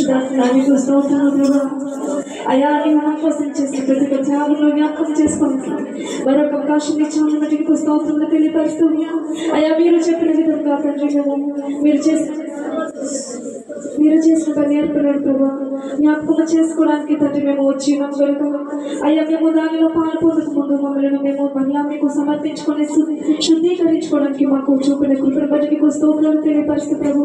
పరిశుద్ధాత్మ నీకు స్తోత్రాలు ప్రభా. అయ్యా నీవు నా కోసం చేసిన ప్రతి ఒక్క త్యాగంలో జ్ఞాపకం చేసుకుంటున్నాను. మరొక అవకాశం ఇచ్చామని బట్టి నీకు స్తోత్రాలు తెలియపరుస్తూ అయ్యా మీరు చెప్పిన విధంగా తండ్రి మీరు చేసిన పని ఏర్పడాడు ప్రభా. జ్ఞాపకం చేసుకోవడానికి తండ్రి మేము వచ్చినాం కనుక అయ్యా మేము దానిలో పాల్పొందక ముందు మమ్మల్ని మేము మళ్ళా మీకు సమర్పించుకొని శుద్ధీకరించుకోవడానికి మాకు చూపిన కృపను బట్టి నీకు స్తోత్రాలు తెలియపరుస్తూ ప్రభు.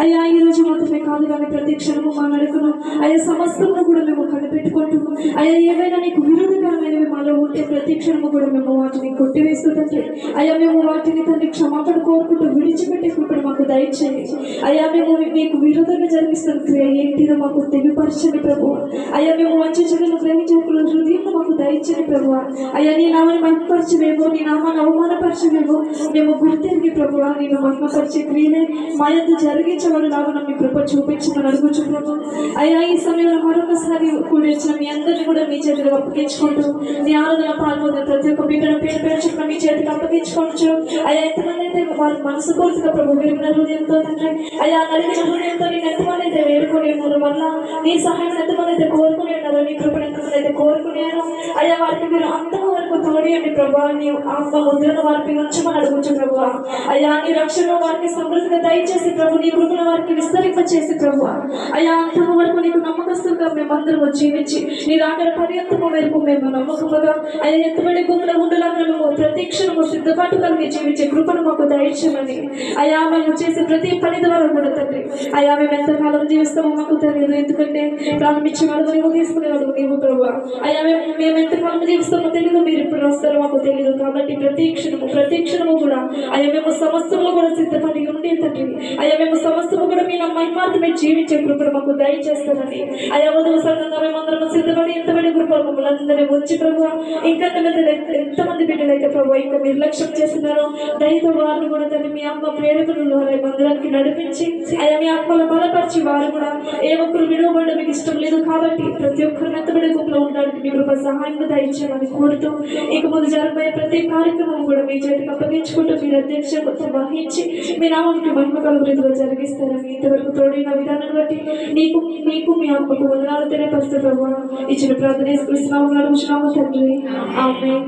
అయ్యా ఈ రోజు మాత్రమే కాదు కానీ ప్రతి క్షణము మా నడుకను అయ్యా సమస్తము కూడా మేము కనిపెట్టుకుంటూ అయ్యా ఏవైనా నీకు విరోధకరమైనవి మాలో ఉంటే ప్రతి క్షణము కూడా మేము వాటిని కొట్టివేస్తూ తండ్రి అయ్యా మేము వాటిని తండ్రి క్షమాపణ కోరుకుంటూ విడిచిపెట్టే కృపను మాకు దయచేయండి. అయ్యా మేము మీకు విరోధంగా జరిగిస్తున్న క్రియ ఏంటిదో మాకు తెలియపరచండి ప్రభు. అయ్యా మేము మంచి చెడును గ్రహించకుండా హృదయం మాకు దయచేయండి ప్రభు. అయ్యా నీ నామాన్ని మహిమపరచవేమో, నీ నామాన్ని అవమానపరచవేమో మేము గుర్తెరిగి ప్రభు నేను మహిమపరిచే క్రియలే మా యొద్ద జరిగించమని లాగా మీ కృప చూపించమని అడుగుచు ప్రభు. అయ్యా ఈ సమయంలో మరొకసారి కూడి వచ్చిన మీ అందరినీ కూడా మీ చేతికి అప్పగించుకుంటూ నీ ఆరాధన పాల్గొనే ప్రతి ఒక్క బిడ్డను పేరు పేరు చెప్పిన మీ చేతికి అప్పగించుకోవచ్చు. అయ్యా ఎంతమంది అయితే వారి మనసు పూర్తిగా ప్రభు విరిగిన హృదయంతో తండ్రి అయ్యా నలిగిన హృదయంతో నేను ఎంతమంది అయితే వేడుకొని ఉన్నారు వల్ల నీ సహాయం ఎంతమంది అయితే కోరుకుని ఉన్నారు, నీ కృపను ఎంతమంది అయితే కోరుకున్నారు అయ్యా వారికి మీరు అంతకు వరకు తోడియండి ప్రభా. నీ ఆత్మ ముద్రను వారికి ఉంచమని అడుగుచ్చు ప్రభు. అయ్యా నీ రక్షణ వారికి సమృద్ధిగా దయచేసి ప్రభు, నీ కృపను వారికి విస్తరింపచేసి ప్రభు అయ్యా అంతకు వరకు నీకు నమ్మకస్తులుగా మేమందరము జీవించి నీ రాకడ పర్యంతము వరకు మేము నమ్మకముగా అయ్యా ఎంతమంది గుంపులో ఉండలాగా మేము ప్రతి క్షణము సిద్ధపాటు కలిగి జీవించే కృపను మాకు దయచేయమని అయ్యా మేము చేసే ప్రతి పని ద్వారా కూడా తండ్రి అయ్యా మేము ఎంతకాలం జీవిస్తామో మాకు తెలియదు, ఎందుకంటే ప్రారంభించే వాళ్ళు నీవు తీసుకునేవాడు నీవు ప్రభు. అయ్యా మేము ఎంతకాలం జీవిస్తామో తెలియదు, మీరు ఇప్పుడు వస్తారో మాకు తెలియదు. కాబట్టి ప్రతి క్షణము కూడా అయ్యా మేము సమస్తము కూడా సిద్ధపడి ఉండే తండ్రి అయ్యా మేము సమస్తము కూడా మీ మహిమార్థమే జీవించే కృపను మాకు దయచేస్తారని అయ్యా వధువు సంఘంగా మేమందరం సిద్ధపడి ఎంతబడి కృపలు మమ్మల్ని అందరినీ వచ్చి ప్రభు. ఇంకా ఎంతమంది బిడ్డలైతే ప్రభు ఇంకా నిర్లక్ష్యం చేస్తున్నారో దయతో వారిని కూడా తండ్రి మీ అమ్మ ప్రేరేపణ ద్వారా మందిరానికి నడిపించి అయ్యా మీ ఆత్మలో బలపరిచి వారు కూడా ఏ ఒక్కరు విడవబడడం మీకు ఇష్టం లేదు కాబట్టి ప్రతి ఒక్కరు మెత్తబడి గుంపులో ఉండడానికి మీ కృప సహాయం దయచేయమని కోరుతూ ఇక ముందు జరగబోయే ప్రతి కార్యక్రమం కూడా మీ చేతికి అప్పగించుకుంటూ మీరు అధ్యక్షత వహించి మీ నామానికి మహిమ కలుగులో జరిగిస్తారని ఇంతవరకు తోడిన విధానాన్ని బట్టి నీకు మీ ఆత్మకు వందనాలు తెలియపరుస్తూ ప్రభు ఇచ్చిన ప్రార్థన యేసు క్రీస్తు నామములో అడుగుచున్నాము తండ్రి. ఆమేన్.